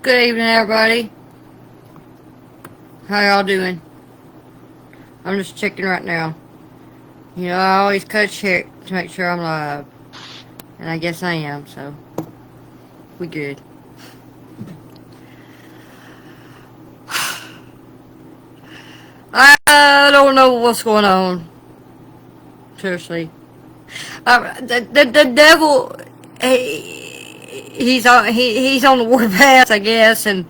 Good evening, everybody. How y'all doing? I'm just checking right now. You know, I always cut check to make sure I'm live. And I guess I am, so we good. I don't know what's going on. Seriously. The devil, he's on the warpath, I guess, and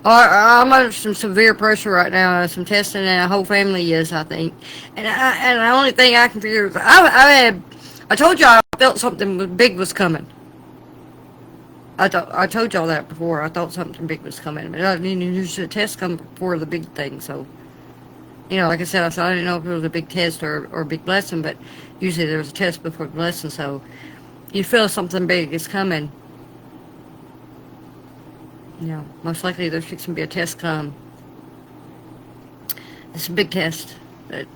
I'm under some severe pressure right now, some testing, and the whole family is, I think. And the only thing I can figure is, I told y'all I felt something big was coming. I told y'all that before. I thought something big was coming, but I mean, usually the test comes before the big thing, so. You know, like I said, I didn't know if it was a big test or a big blessing, but usually there's a test before the blessing, so you feel something big is coming. You know, most likely there's fixing to be a test come. It's a big test, but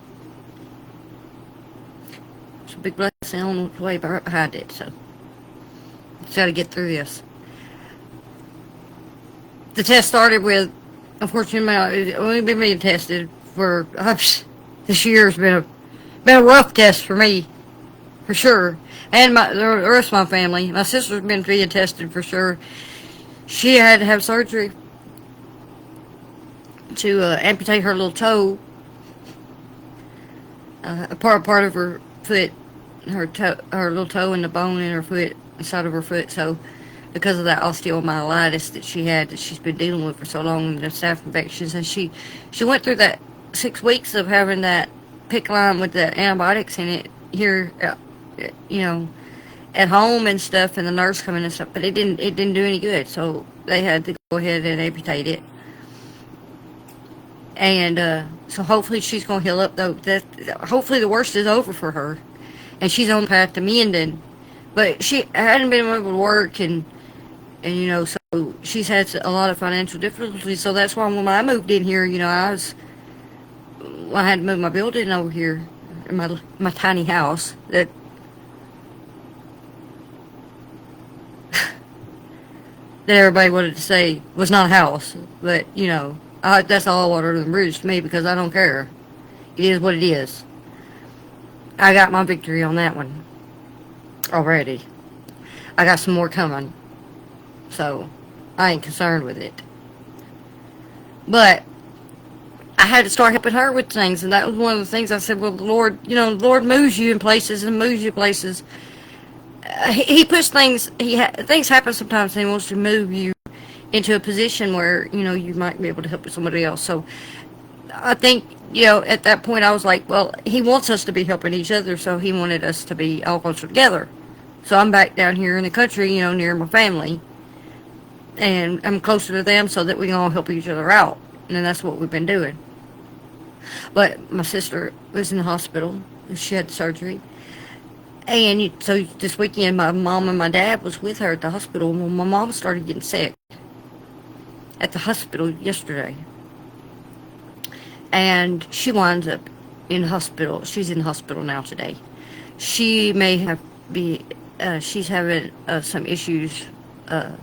it's a big blessing. I don't know which way behind it, so just got to get through this. The test started with, unfortunately, I've only been being tested for this year's been a rough test for me, for sure, and the rest of my family. My sister's been being tested for sure. She had to have surgery to amputate her little toe, a part of her foot, her little toe and the bone in her foot, inside of her foot. So, because of that osteomyelitis that she's been dealing with for so long, and the staph infections, and she went through that 6 weeks of having that PICC line with the antibiotics in it here, you know, at home and stuff, and the nurse coming and stuff, but it didn't do any good, so they had to go ahead and amputate it. And so hopefully she's gonna heal up, though. Hopefully the worst is over for her, and she's on the path to mending. But she hadn't been able to work, and you know, so she's had a lot of financial difficulties. So that's why when I moved in here, you know, I had to move my building over here, my tiny house that everybody wanted to say was not a house, but you know, that's all water than bridge to me, because I don't care. It is what it is. I got my victory on that one already. I got some more coming, so I ain't concerned with it. But I had to start helping her with things, and that was one of the things I said, well, the Lord, you know, the Lord moves you in places and moves you places. He puts things, things happen sometimes, and he wants to move you into a position where, you know, you might be able to help with somebody else. So I think, you know, at that point I was like, well, he wants us to be helping each other, so he wanted us to be all closer together. So I'm back down here in the country, you know, near my family, and I'm closer to them so that we can all help each other out, and that's what we've been doing. But my sister was in the hospital. She had surgery. And so this weekend, my mom and my dad was with her at the hospital. Well, my mom started getting sick at the hospital yesterday. And she winds up in the hospital. She's in the hospital now today. She may have she's having some issues, some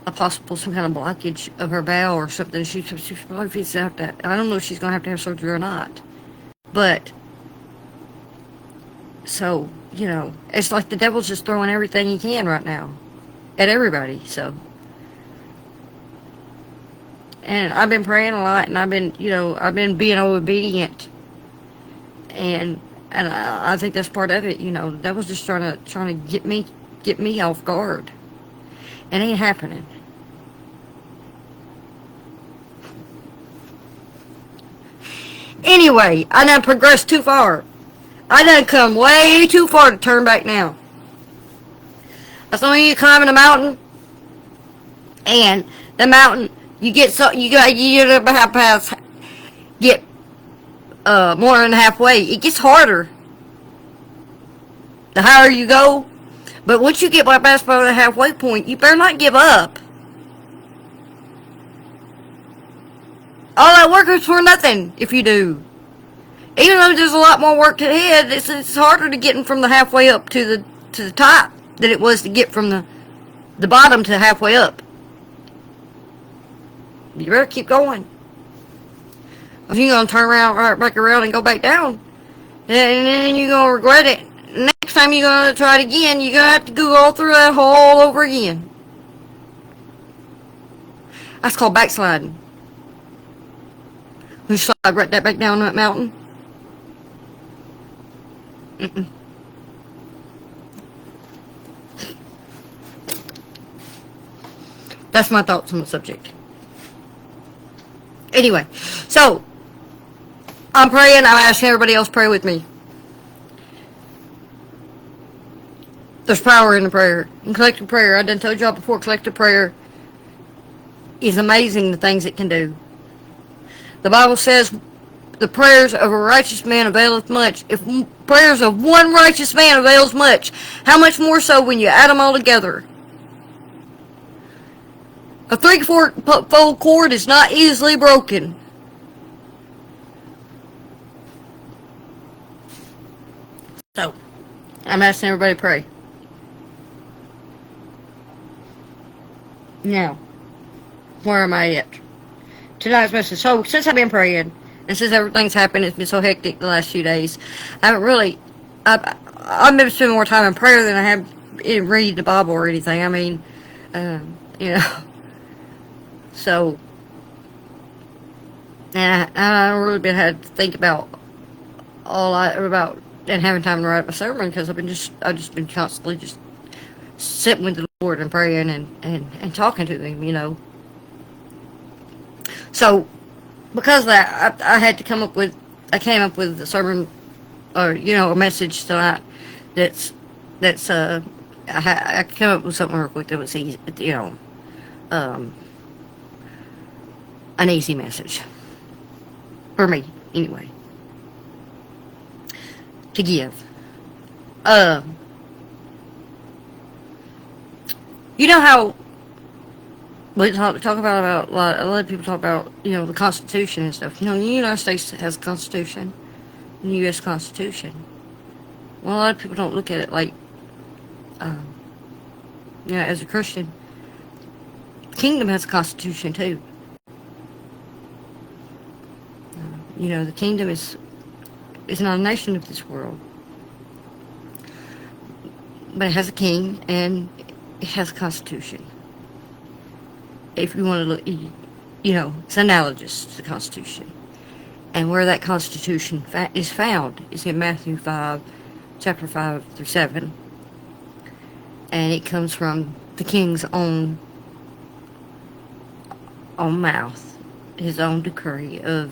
kind of blockage of her bowel or something. She's probably have to, I don't know if she's going to have surgery or not. But, so, you know, it's like the devil's just throwing everything he can right now at everybody, so. And I've been praying a lot, and I've been being obedient. And I think that's part of it, you know. The devil's just trying to get me off guard. It ain't happening. Anyway, I done progressed too far. I done come way too far to turn back now. That's when you climbing a mountain, and the mountain, you get more than halfway. It gets harder the higher you go. But once you get past the halfway point, you better not give up. All that work is for nothing if you do. Even though there's a lot more work ahead, it's harder to get from the halfway up to the top than it was to get from the bottom to halfway up. You better keep going. If you're going to turn around, right back around and go back down, and then you're going to regret it. Next time you're going to try it again, you're going to have to go all through that hole all over again. That's called backsliding. You slide right that back down that mountain. Mm-mm. That's my thoughts on the subject. Anyway, so I'm praying. I'm asking everybody else to pray with me. There's power in the prayer. In collective prayer, I done told y'all before, collective prayer is amazing, the things it can do. The Bible says, the prayers of a righteous man availeth much. If prayers of one righteous man avails much, how much more so when you add them all together? A three-fold cord is not easily broken. So, I'm asking everybody to pray. Now, where am I at? Tonight's message. So, since I've been praying, and since everything's happened, it's been so hectic the last few days, I haven't really, I've been spending more time in prayer than I have in reading the Bible or anything. I mean, you know, so, and I haven't really had to think about about and having time to write my sermon, because I've just been constantly just sitting with the Lord and praying and talking to Him, you know. So, because of that, I came up with a sermon, or, you know, a message tonight I came up with something real quick that was easy, you know, an easy message. For me, anyway. To give. You know how we talk about a lot of people talk about, you know, the Constitution and stuff. You know, the United States has a Constitution, the U.S. Constitution. Well, a lot of people don't look at it like, you know, as a Christian, the kingdom has a Constitution too. You know, the kingdom is not a nation of this world, but it has a king and it has a constitution. If you want to look, you know, it's analogous to the Constitution. And where that Constitution is found is in Matthew 5, chapter 5 through 7. And it comes from the king's own mouth, his own decree of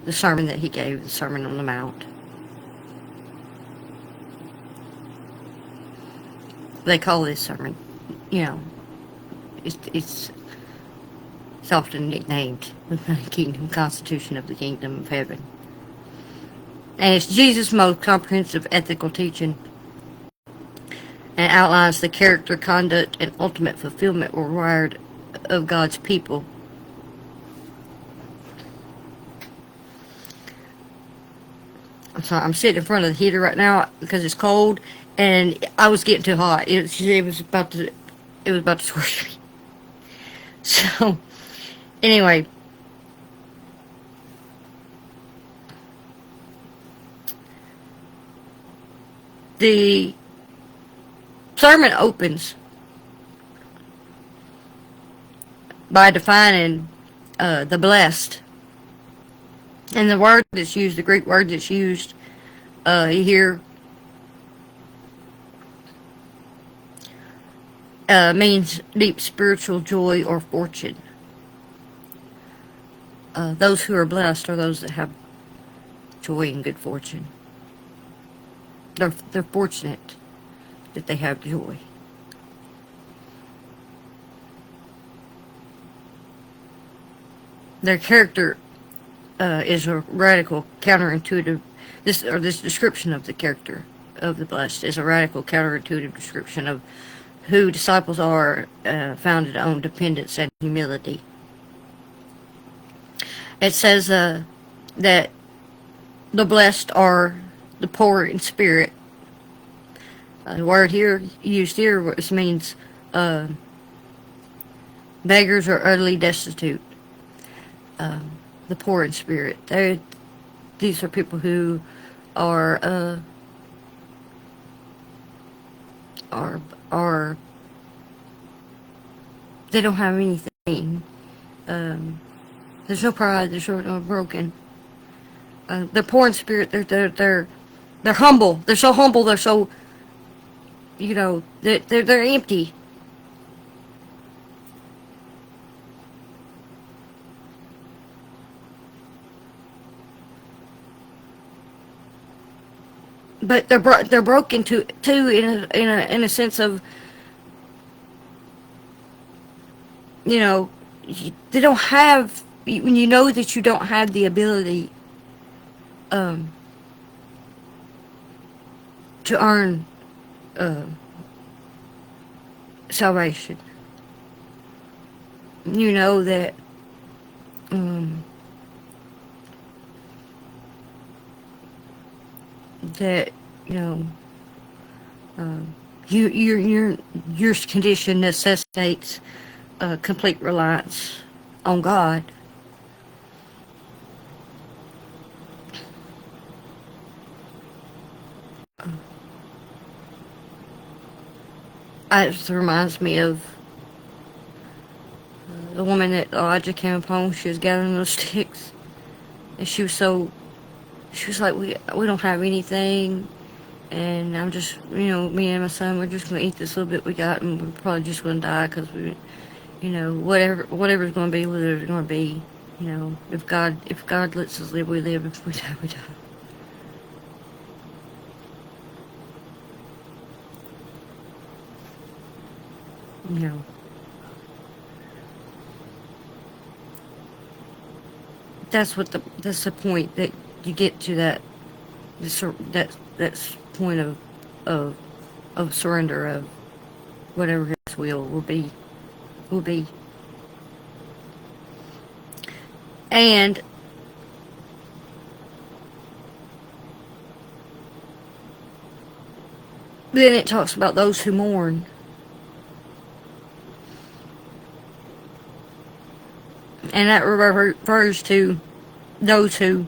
the sermon that he gave, the Sermon on the Mount. They call this sermon, you know, it's often nicknamed the Kingdom Constitution of the Kingdom of Heaven. And it's Jesus' most comprehensive ethical teaching, and outlines the character, conduct, and ultimate fulfillment required of God's people. I'm sorry, I'm sitting in front of the heater right now because it's cold, and I was getting too hot. It was about to scorch me. So, anyway, the sermon opens by defining the blessed. And the word that's used, the Greek word that's used here, means deep spiritual joy or fortune. Those who are blessed are those that have joy and good fortune. They're fortunate that they have joy. Their character is a radical counterintuitive. This description of the character of the blessed is a radical counterintuitive description of who disciples are, founded on dependence and humility. It says that the blessed are the poor in spirit. The word here used here means beggars or utterly destitute. the poor in spirit. These are people who are are are they don't have anything. Um, there's no pride. There's no broken. They're poor in spirit. They're humble. They're so humble. They're so, they're empty. But they're broken too in a sense of, you know they don't have, when you know that you don't have the ability um to earn uh salvation. You know that um that you know um your condition necessitates complete reliance on God. It just reminds me of the woman that Elijah came upon. She was gathering those sticks, and she was like, we don't have anything, and I'm just, me and my son, we're just gonna eat this little bit we got, and we're probably just gonna die because we, whatever's gonna be, whatever's gonna be. If God lets us live, we live. If we die, we die. You know, that's the point that you get to that's point of of surrender, of whatever His will be. And then it talks about those who mourn. And that refers to those who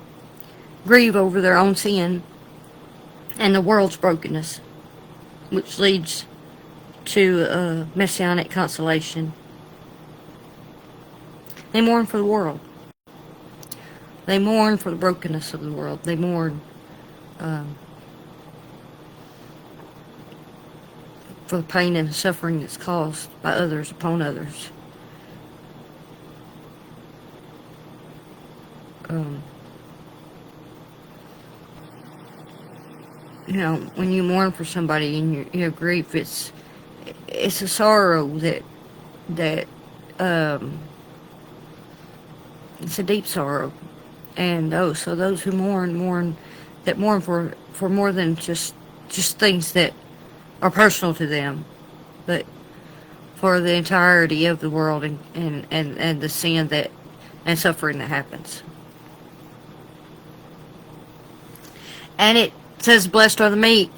grieve over their own sin and the world's brokenness, which leads to messianic consolation. They mourn for the world. They mourn for the brokenness of the world. They mourn for the pain and the suffering that's caused by others upon others. When you mourn for somebody and you have grief, it's a sorrow that it's a deep sorrow. And those who mourn for more than just things that are personal to them, but for the entirety of the world, and the sin that and suffering that happens. And it says, blessed are the meek.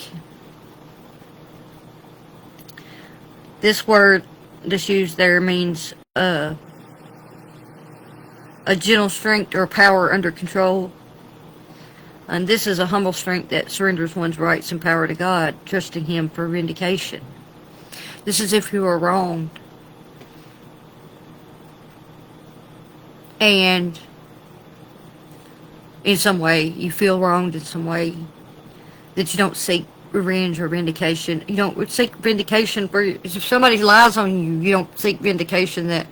This word that's used there means a gentle strength or power under control. And this is a humble strength that surrenders one's rights and power to God, trusting Him for vindication. This is if you are wronged. And in some way, you feel wronged in some way, that you don't seek revenge or vindication. You don't seek vindication for, if somebody lies on you, you don't seek vindication that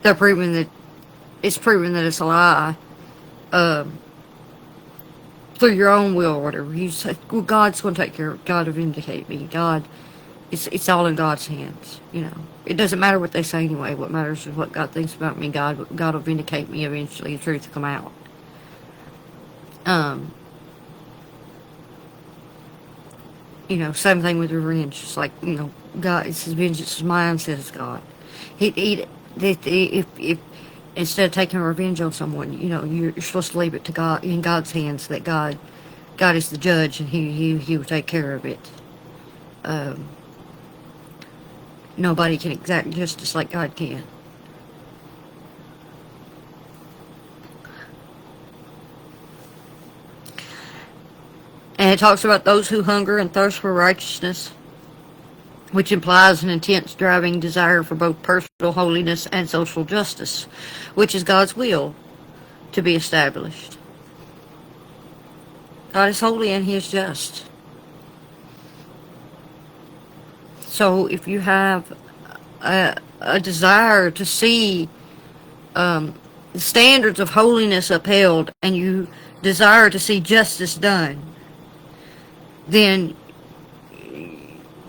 they're proven that it's proven that it's a lie, through your own will or whatever. You say, well, God's going to take care of it. God will vindicate me. God, it's all in God's hands. It doesn't matter what they say anyway. What matters is what God thinks about me. God will vindicate me eventually. The truth will come out. Same thing with revenge. It's like, God, it says, vengeance is mine, says God. If instead of taking revenge on someone, you're supposed to leave it to God, in God's hands, that God is the judge, and He will take care of it. Nobody can exact justice like God can. And it talks about those who hunger and thirst for righteousness, which implies an intense driving desire for both personal holiness and social justice, which is God's will to be established. God is holy and He is just. So if you have a desire to see the standards of holiness upheld, and you desire to see justice done, then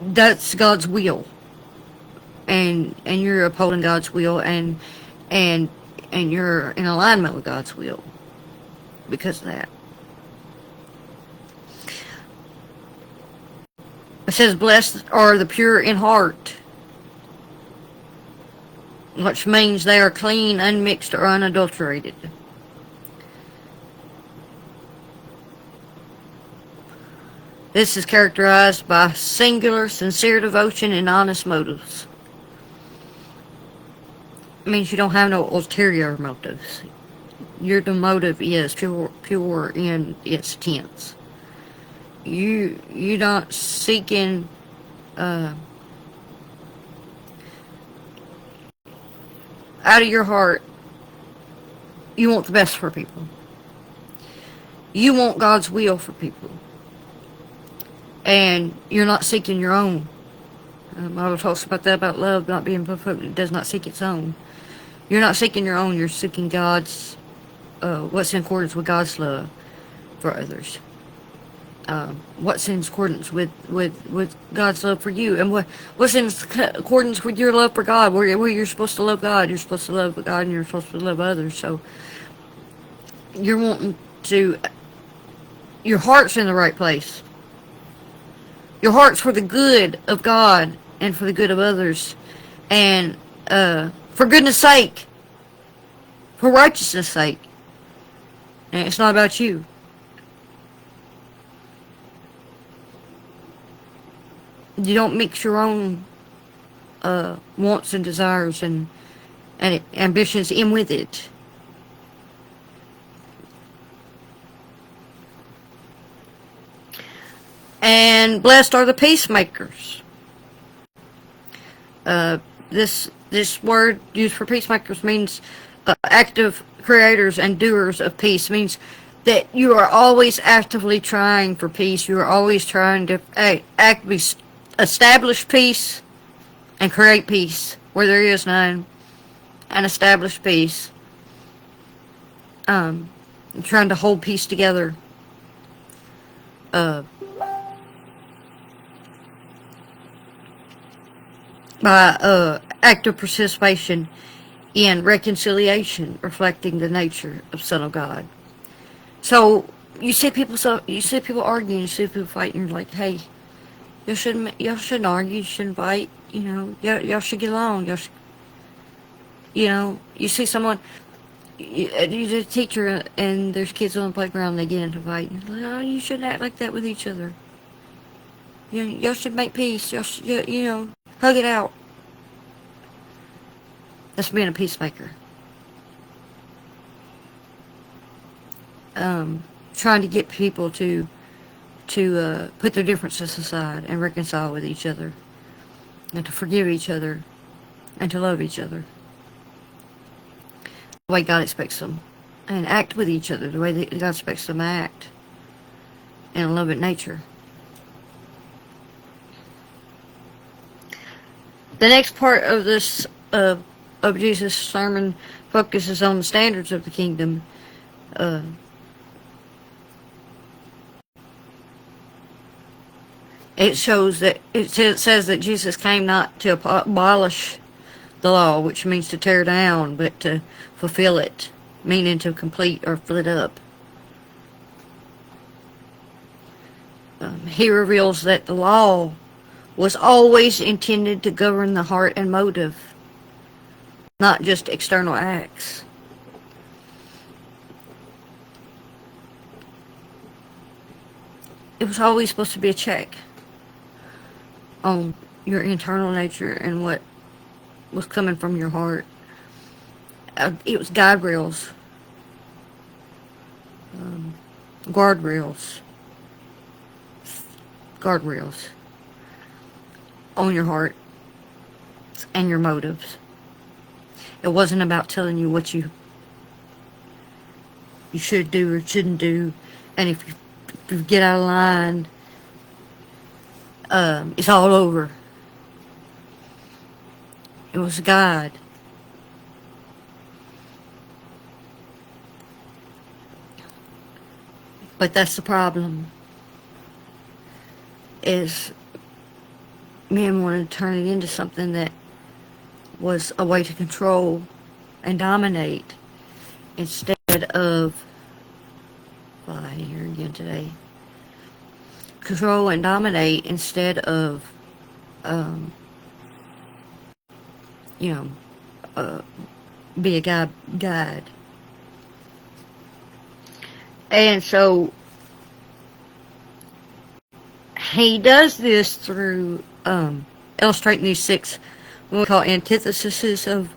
that's God's will, and you're upholding God's will, and you're in alignment with God's will because of that. It says, "Blessed are the pure in heart," which means they are clean, unmixed, or unadulterated. This is characterized by singular, sincere devotion and honest motives. It means you don't have no ulterior motives. Your motive is pure in its tense. You're not seeking out of your heart. You want the best for people. You want God's will for people. And you're not seeking your own. The Bible talks about that, about love not being perfect. It does not seek its own. You're not seeking your own. You're seeking God's, what's in accordance with God's love for others. What's in accordance with God's love for you, and what's in accordance with your love for God, where you're supposed to love God, you're supposed to love God, and you're supposed to love others. So you're wanting to, your heart's in the right place. Your heart's for the good of God and for the good of others, and for goodness sake, for righteousness sake. And it's not about you. You don't mix your own wants and desires and ambitions in with it. And blessed are the peacemakers. This word used for peacemakers means active creators and doers of peace. Means that you are always actively trying for peace. You are always trying to actively establish peace and create peace where there is none, and establish peace. Trying to hold peace together. By active participation in reconciliation, reflecting the nature of Son of God. So you see people arguing, you see people fighting. You're like, hey, y'all shouldn't argue, you shouldn't fight. Y'all should get along. You see someone, you're a teacher, and there's kids on the playground. They get into fighting. Like, oh, you shouldn't act like that with each other. Y'all should make peace. Y'all should, hug it out. That's being a peacemaker. Trying to get people to put their differences aside and reconcile with each other, and to forgive each other, and to love each other the way God expects them, and act with each other the way that God expects them to act in a loving nature. The next part of this of Jesus' sermon focuses on the standards of the kingdom. It shows that it says that Jesus came not to abolish the law, which means to tear down, but to fulfill it, meaning to complete or fill it up. He reveals that the law was always intended to govern the heart and motive, not just external acts. It was always supposed to be a check on your internal nature and what was coming from your heart. It was guardrails, guardrails guardrails on your heart and your motives. It wasn't about telling you what you should do or shouldn't do, and if you get out of line, it's all over. It was God. But that's the problem, is men wanted to turn it into something that was a way to control and dominate instead of, here again today, control and dominate instead of, you know, be a guide. And so he does this through illustrating these 6 what we call antitheses of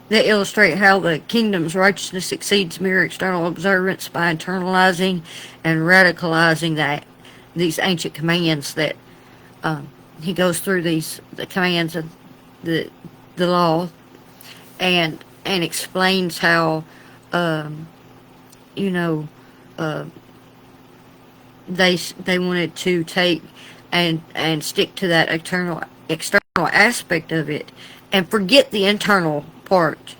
that illustrate how the kingdom's righteousness exceeds mere external observance by internalizing and radicalizing these ancient commands that he goes through the commands of the law and explains how you know they wanted to take and stick to that external aspect of it and forget the internal part.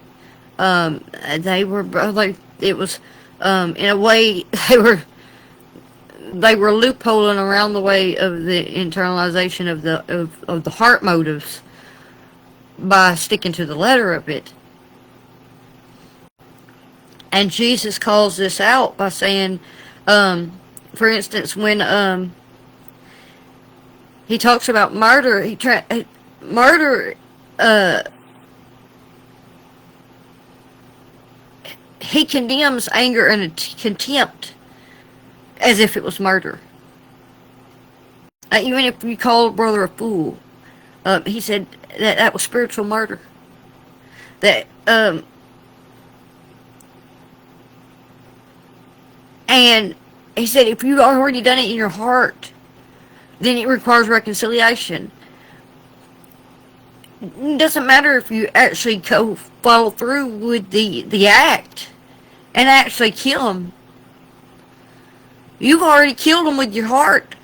They were like, it was in a way they were loopholing around the way of the internalization of the heart motives by sticking to the letter of it. And Jesus calls this out by saying, for instance, when he talks about murder, he condemns anger and contempt as if it was murder. Even if you call a brother a fool, he said that was spiritual murder. That and he said if you've already done it in your heart, then it requires reconciliation. It doesn't matter if you actually follow through with the act and actually kill him. You've already killed him with your heart.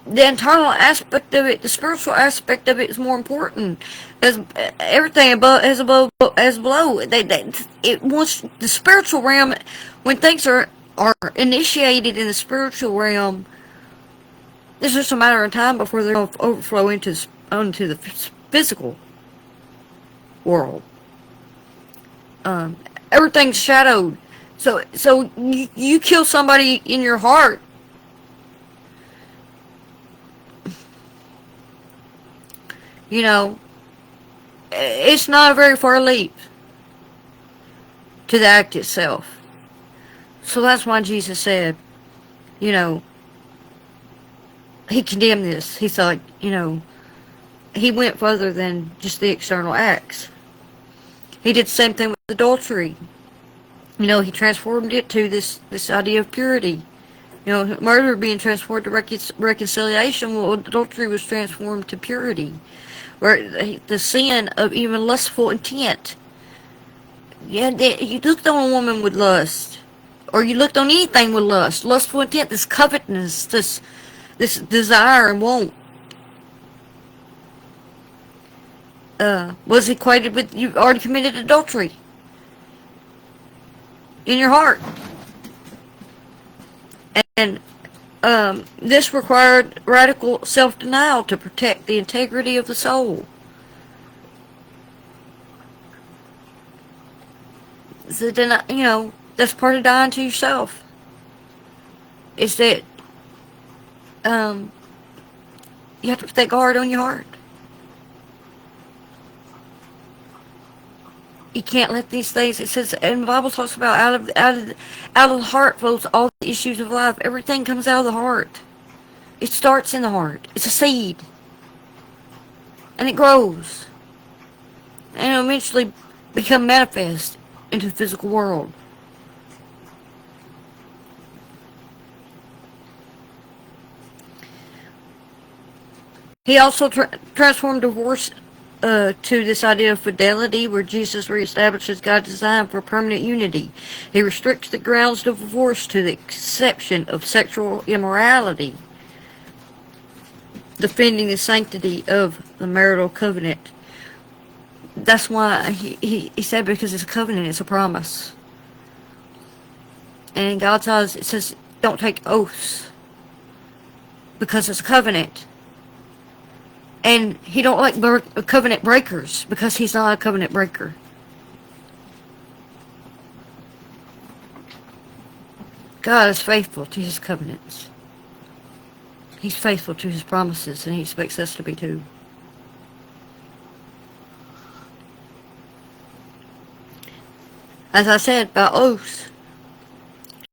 The internal aspect of it, the spiritual aspect of it, is more important. As everything as below. It wants the spiritual realm. When things are initiated in the spiritual realm, it's just a matter of time before they're going to overflow onto the physical world. Everything's shadowed. So you kill somebody in your heart, you know, it's not a very far leap to the act itself. So that's why Jesus said, you know, he condemned this. He thought, you know, he went further than just the external acts. He did the same thing with adultery. You know, he transformed it to this idea of purity. You know, murder being transformed to reconciliation, well, adultery was transformed to purity. Where the sin of even lustful intent. Yeah, you looked on a woman with lust, or you looked on anything with lust. Lustful intent, this covetousness, this desire and want, was equated with you've already committed adultery in your heart. And this required radical self-denial to protect the integrity of the soul. So then, you know, that's part of dying to yourself. Is that you have to put that guard on your heart. You can't let these things. It says, and the Bible talks about out of the heart flows all the issues of life. Everything comes out of the heart. It starts in the heart. It's a seed, and it grows, and it'll eventually become manifest into the physical world. He also transformed divorce to this idea of fidelity, where Jesus reestablishes God's design for permanent unity. He restricts the grounds of divorce to the exception of sexual immorality, defending the sanctity of the marital covenant. That's why he said, because it's a covenant, it's a promise. And in God's eyes, it says, don't take oaths, because it's a covenant. And he don't like covenant breakers, because he's not a covenant breaker. God is faithful to his covenants. He's faithful to his promises, and he expects us to be too. As I said, by oaths,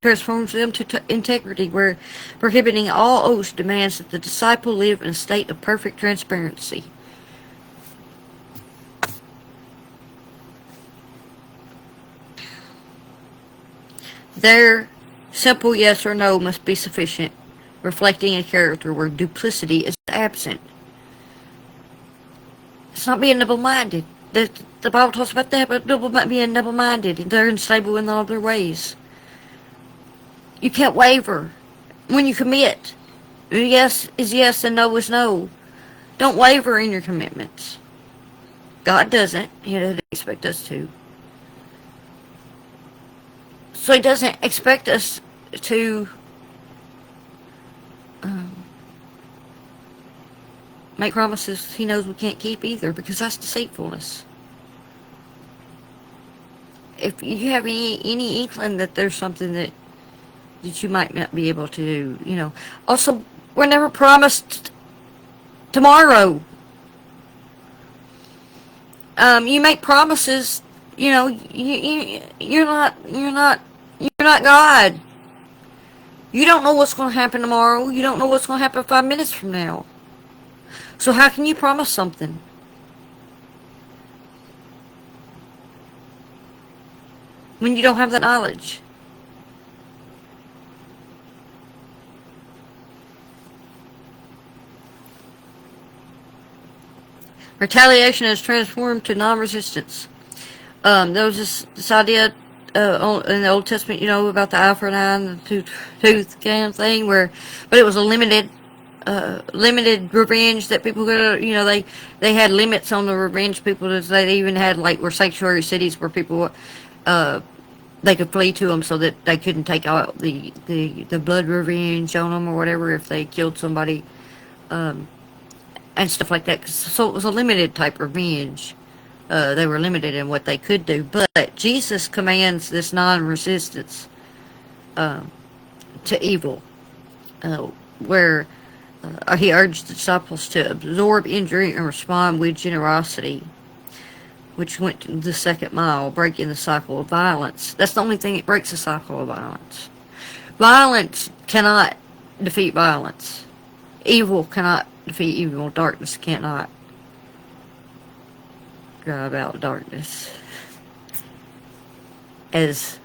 transforms them to integrity, where prohibiting all oaths demands that the disciple live in a state of perfect transparency. Their simple yes or no must be sufficient, reflecting a character where duplicity is absent. It's not being double-minded. The Bible talks about that, but being double-minded. They're unstable in all their ways. You can't waver when you commit. Yes is yes and no is no. Don't waver in your commitments. God doesn't. He doesn't expect us to. So he doesn't expect us to make promises he knows we can't keep either, because that's deceitfulness. If you have any inkling that there's something that you might not be able to do, Also, we're never promised tomorrow. You make promises, you're not God. You don't know what's going to happen tomorrow. You don't know what's going to happen 5 minutes from now. So how can you promise something when you don't have that knowledge? Retaliation is transformed to non-resistance. There was this idea in the Old Testament, about the eye for an eye and the tooth kind of thing, but it was a limited revenge that people could, they had limits on the revenge people. They even had were sanctuary cities where people, they could flee to them so that they couldn't take out the blood revenge on them or whatever if they killed somebody, and stuff like that. So it was a limited type revenge. They were limited in what they could do, but Jesus commands this non-resistance to evil, where he urged the disciples to absorb injury and respond with generosity, which went to the second mile, breaking the cycle of violence. That's the only thing that breaks the cycle of violence. Violence cannot defeat violence. Evil cannot defeat evil. Darkness cannot drive out darkness. As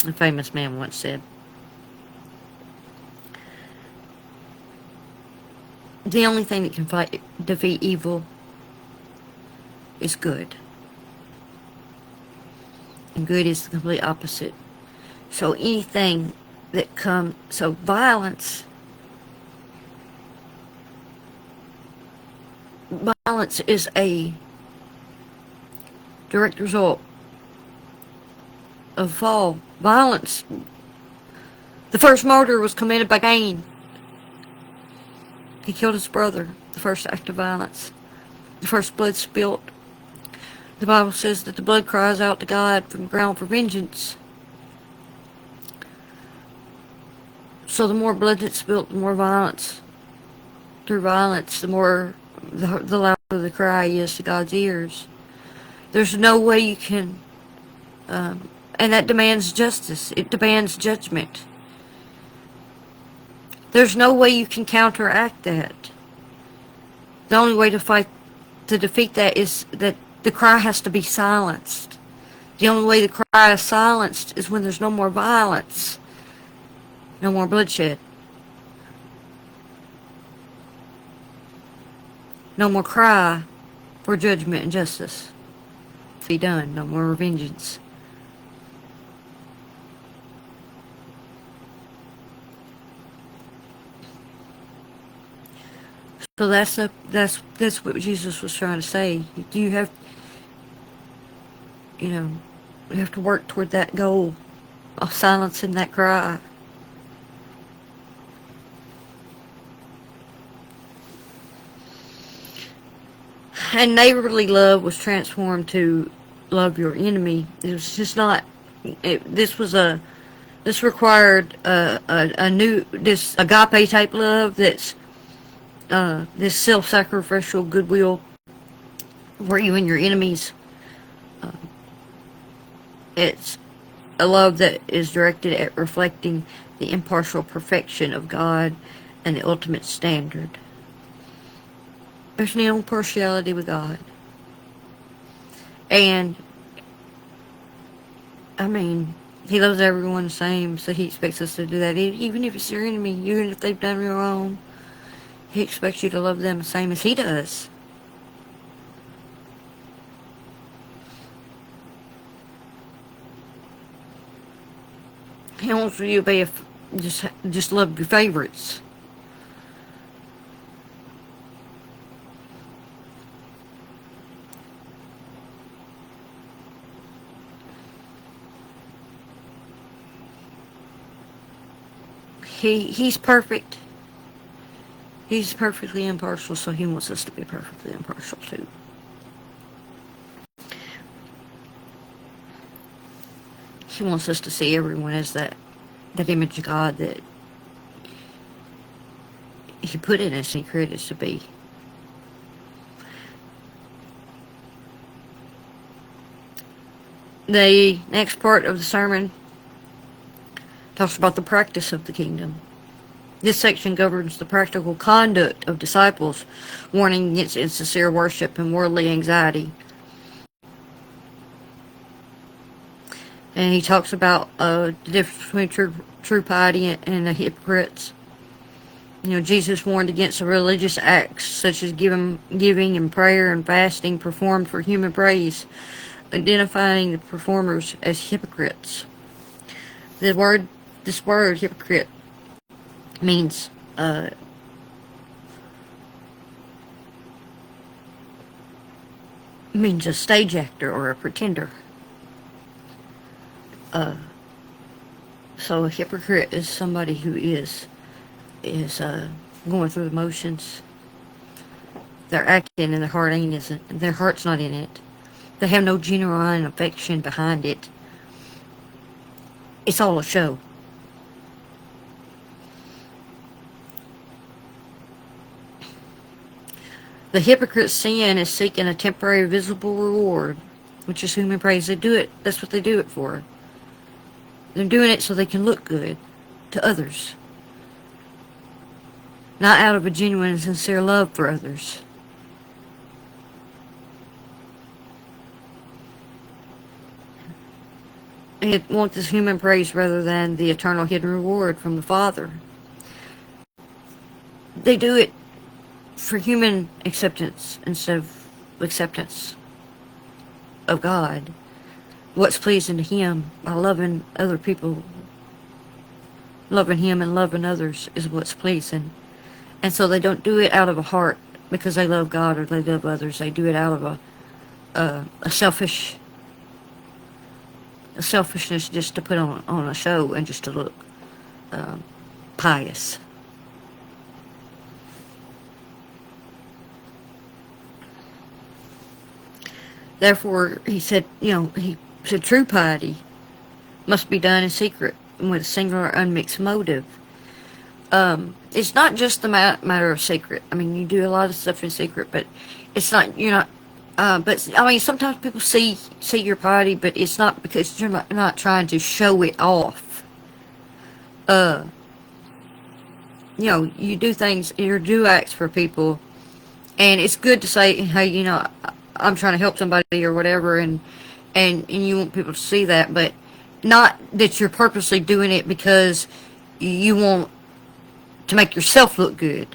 a famous man once said. The only thing that can defeat evil is good. And good is the complete opposite. So anything that so violence is a direct result of fall. Violence. The first murder was committed by Cain. He killed his brother. The first act of violence. The first blood spilt. The Bible says that the blood cries out to God from the ground for vengeance. So the more blood that's spilt, the more violence. Through violence, the more, the louder the cry is to God's ears. There's no way you can, and that demands justice. It demands judgment. There's no way you can counteract that. The only way to fight to defeat that is that the cry has to be silenced. The only way the cry is silenced is when there's no more violence, no more bloodshed, no more cry for judgment and justice to be done, no more vengeance. So that's what Jesus was trying to say. You have, you have to work toward that goal of silencing that cry. And neighborly love was transformed to love your enemy. It was just not. This required a new this agape type love that's this self-sacrificial goodwill for you and your enemies. It's a love that is directed at reflecting the impartial perfection of God and the ultimate standard. There's no partiality with God. And, I mean, He loves everyone the same, so He expects us to do that. Even if it's your enemy, even if they've done you wrong, He expects you to love them the same as He does. He wants you to be just love your favorites. He's perfect. He's perfectly impartial, so He wants us to be perfectly impartial too. He wants us to see everyone as that image of God that He put in us and He created us to be. The next part of the sermon talks about the practice of the kingdom. This section governs the practical conduct of disciples, warning against insincere worship and worldly anxiety. And he talks about the difference between true piety and the hypocrites. Jesus warned against the religious acts such as giving and prayer and fasting performed for human praise, identifying the performers as hypocrites. This word, hypocrite, means a stage actor or a pretender. So a hypocrite is somebody who is going through the motions. They're acting and their heart's not in it. They have no genuine affection behind it. It's all a show. The hypocrite's sin is seeking a temporary visible reward, which is human praise. That's what they do it for. They're doing it so they can look good to others, not out of a genuine and sincere love for others. It wants this human praise rather than the eternal hidden reward from the Father. They do it for human acceptance instead of acceptance of God. What's pleasing to Him by loving other people, loving Him and loving others is what's pleasing. And so they don't do it out of a heart because they love God or they love others. They do it out of a selfishness just to put on a show and just to look pious. Therefore, he said, true piety must be done in secret and with a singular unmixed motive. It's not just the matter of secret. I mean, you do a lot of stuff in secret, but it's not, but I mean, sometimes people see your piety, but it's not because you're not trying to show it off. You do things, you do acts for people And it's good to say, hey, I'm trying to help somebody or whatever, and you want people to see that, but not that you're purposely doing it because you want to make yourself look good.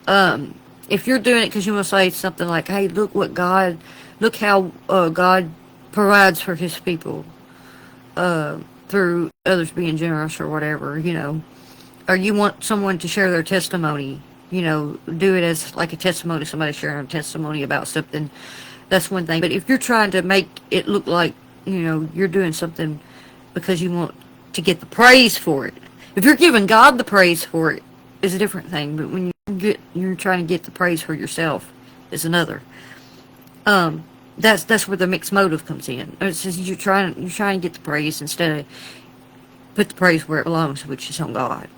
If you're doing it because you want to say something like, hey, look how God provides for his people through others being generous or whatever, or you want someone to share their testimony, do it as like a testimony, somebody sharing a testimony about something. That's one thing. But if you're trying to make it look like, you're doing something because you want to get the praise for it. If you're giving God the praise for it, is a different thing. But when you're trying to get the praise for yourself, is another. That's where the mixed motive comes in. It's just you're trying to get the praise instead of put the praise where it belongs, which is on God.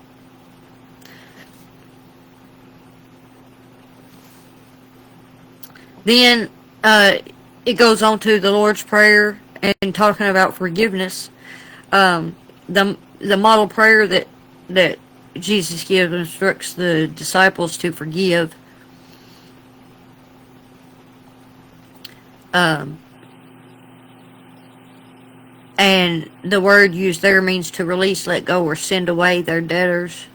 Then it goes on to the Lord's Prayer and talking about forgiveness. The model prayer that Jesus gives instructs the disciples to forgive. And the word used there means to release, let go, or send away their debtors.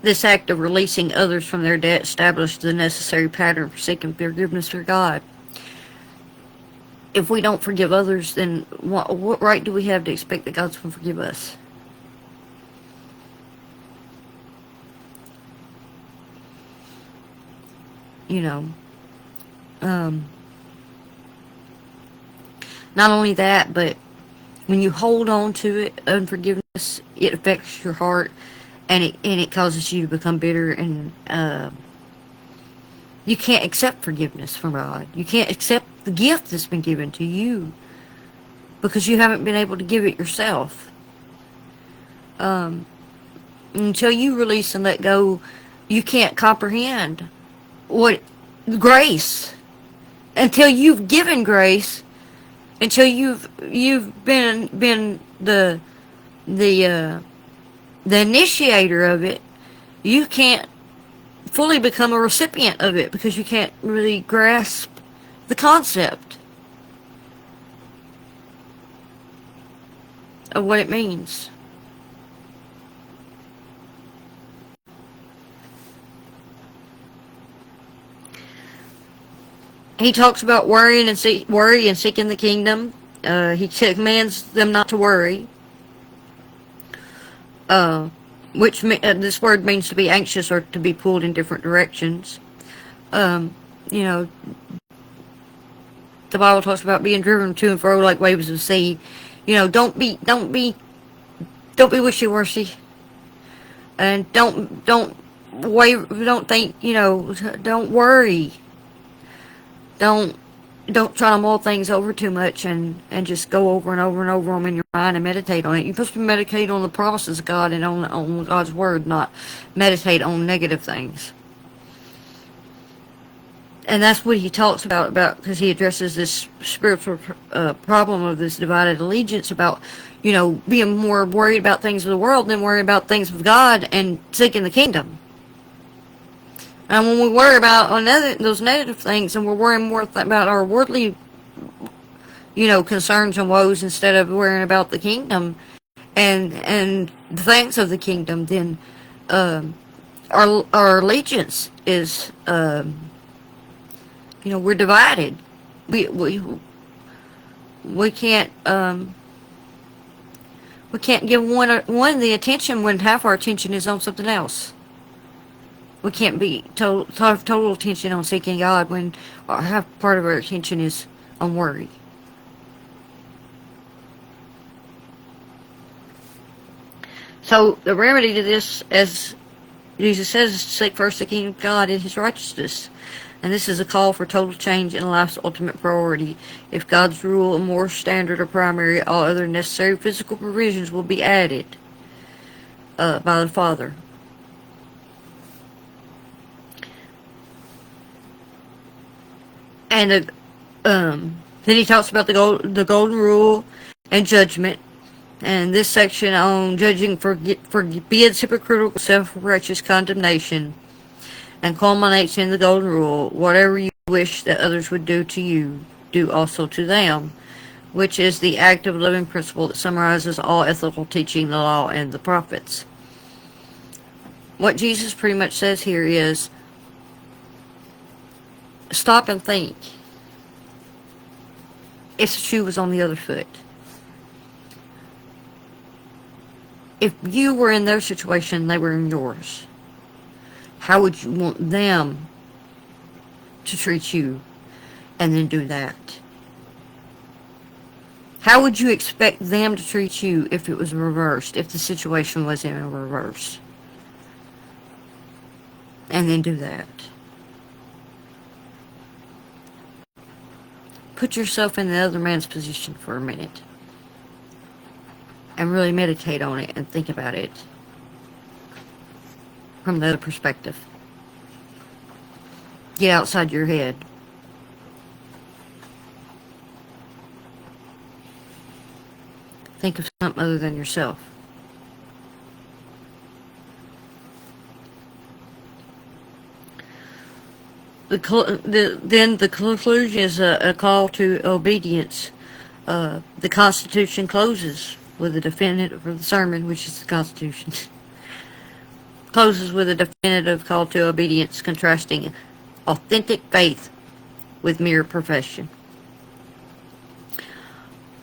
This act of releasing others from their debt established the necessary pattern for seeking forgiveness for God. If we don't forgive others, then what right do we have to expect that God's going to forgive us? Not only that, but when you hold on to it, unforgiveness, it affects your heart, and it causes you to become bitter, and you can't accept forgiveness from God. You can't accept the gift that's been given to you because you haven't been able to give it yourself. Until you release and let go, you can't comprehend what grace. Until you've given grace, until you've been the initiator of it, you can't fully become a recipient of it because you can't really grasp the concept of what it means. He talks about worry and seeking the kingdom. He commands them not to worry. Which this word means to be anxious or to be pulled in different directions. The Bible talks about being driven to and fro like waves of the sea. Don't be wishy-washy, and don't think. Don't worry. Don't try to mull things over too much and just go over and over and over them in your mind and meditate on it. You're supposed to meditate on the promises of God and on God's word, not meditate on negative things. And that's what he talks about because he addresses this spiritual problem of this divided allegiance about, being more worried about things of the world than worried about things of God and seeking the kingdom. And when we worry about those negative things, and we're worrying more about our worldly, concerns and woes instead of worrying about the kingdom and the things of the kingdom, then our allegiance is, we're divided. We can't give one the attention when half our attention is on something else. We can't be have total attention on seeking God when half part of our attention is on worry. So the remedy to this, as Jesus says, is to seek first the kingdom of God and his righteousness. And this is a call for total change in life's ultimate priority. If God's rule and moral standard are primary, all other necessary physical provisions will be added by the Father. And then he talks about the golden rule and judgment. And this section on judging forbids hypocritical self-righteous condemnation. and culminates in the golden rule: whatever you wish that others would do to you, do also to them, which is the active living principle that summarizes all ethical teaching, the law, and the prophets. What Jesus pretty much says here is, stop and think. If the shoe was on the other foot, if you were in their situation, they were in yours, how would you want them to treat you? And then do that. How would you expect them to treat you if it was reversed, if the situation was in a reverse? And then do that. Put yourself in the other man's position for a minute. And really meditate on it and think about it from the other perspective. Get outside your head. Think of something other than yourself. Then the conclusion is a call to obedience. The Constitution closes with a definitive, for the sermon, which is the Constitution, closes with a definitive call to obedience, contrasting authentic faith with mere profession.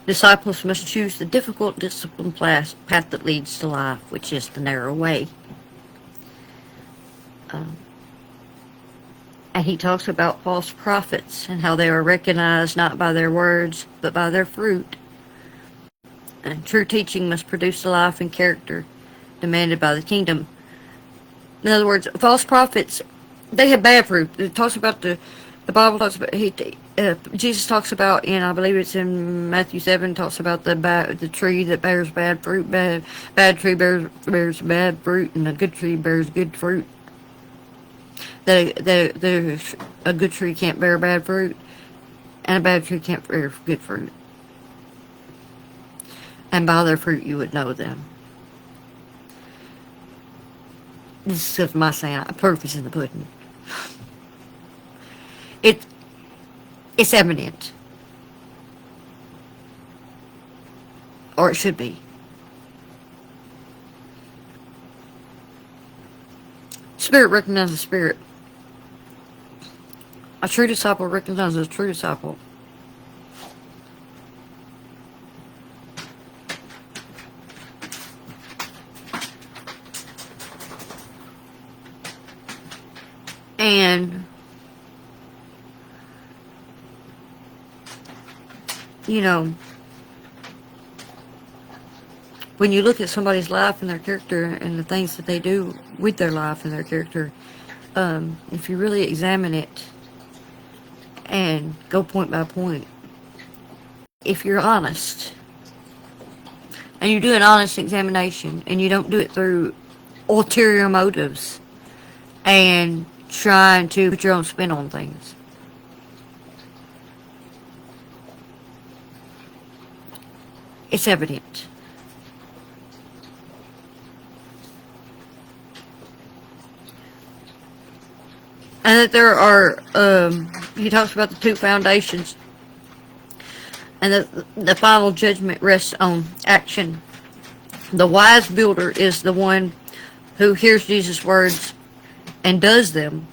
Disciples must choose the difficult, disciplined path that leads to life, which is the narrow way. And he talks about false prophets and how they are recognized not by their words, but by their fruit. And true teaching must produce the life and character demanded by the kingdom. In other words, false prophets, they have bad fruit. It talks about the Bible talks about, Jesus talks about, and I believe it's in Matthew 7, talks about the tree that bears bad fruit. Bad tree bears bad fruit, and a good tree bears good fruit. A good tree can't bear bad fruit, and a bad tree can't bear good fruit. And by their fruit you would know them. This is just my saying, proof is in the pudding. It's evident. Or it should be. Spirit recognizes spirit. A true disciple recognizes a true disciple. And, you know, when you look at somebody's life and their character and the things that they do with their life and their character, if you really examine it and go point by point, if you're honest and you do an honest examination and you don't do it through ulterior motives and trying to put your own spin on things, it's evident. And that there are, he talks about the two foundations, and the final judgment rests on action. The wise builder is the one who hears Jesus' words and does them.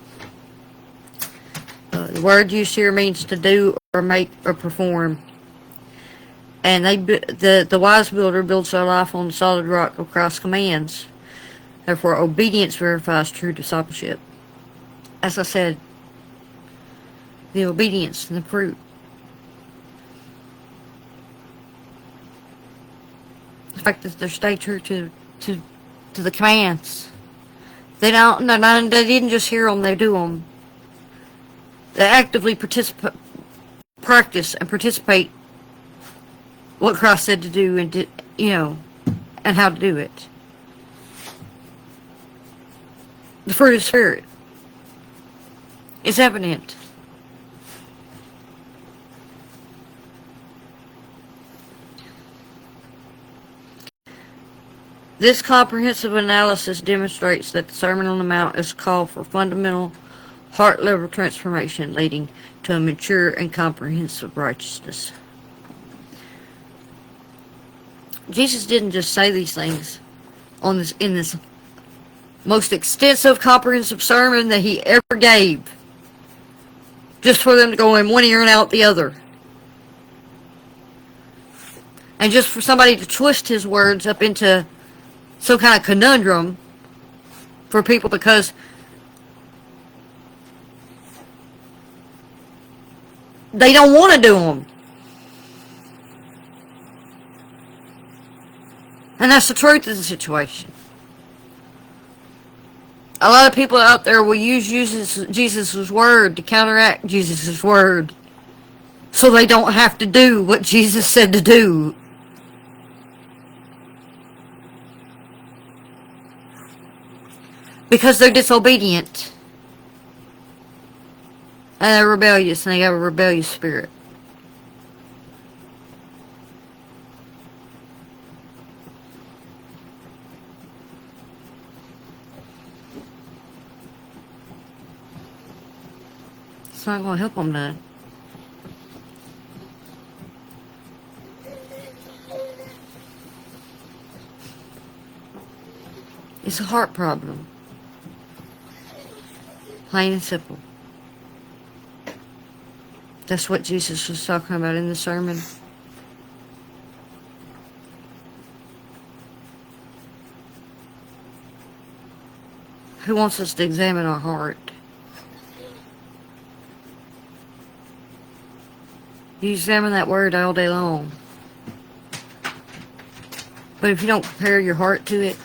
The word used here means to do or make or perform. And the wise builder builds their life on the solid rock of Christ's commands. Therefore, obedience verifies true discipleship. As I said, the obedience and the fruit. The fact that they stay true to the commands. They didn't just hear them, they do them. They actively practice and participate what Christ said to do and and how to do it. The fruit of the Spirit is evident. This comprehensive analysis demonstrates that the Sermon on the Mount is a call for fundamental heart-level transformation leading to a mature and comprehensive righteousness. Jesus didn't just say these things in this most extensive, comprehensive sermon that he ever gave, just for them to go in one ear and out the other. And just for somebody to twist his words up into some kind of conundrum for people because they don't want to do them. And that's the truth of the situation. A lot of people out there will use Jesus' word to counteract Jesus' word so they don't have to do what Jesus said to do. Because they're disobedient. And they're rebellious, and they have a rebellious spirit. It's not going to help them none. It's a heart problem. Plain and simple. That's what Jesus was talking about in the sermon. He wants us to examine our heart. You examine that word all day long. But if you don't compare your heart to it,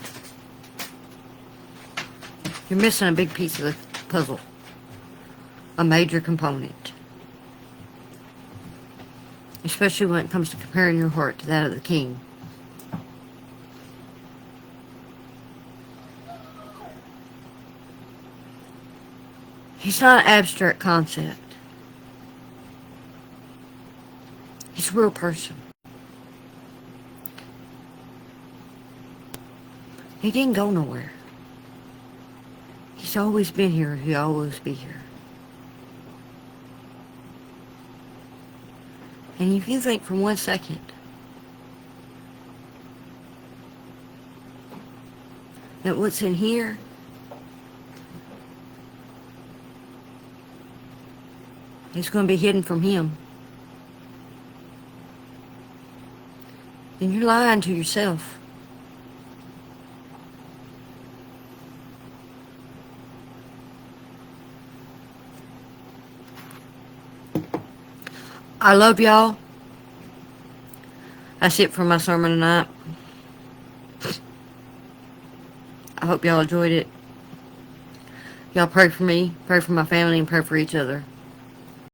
you're missing a big piece of the puzzle. A major component. Especially when it comes to comparing your heart to that of the King. He's not an abstract concept. He's a real person. He didn't go nowhere. He's always been here. He'll always be here. And if you think for 1 second that what's in here is going to be hidden from him, then you're lying to yourself. I love y'all. That's it for my sermon tonight. I hope y'all enjoyed it. Y'all pray for me, pray for my family, and pray for each other.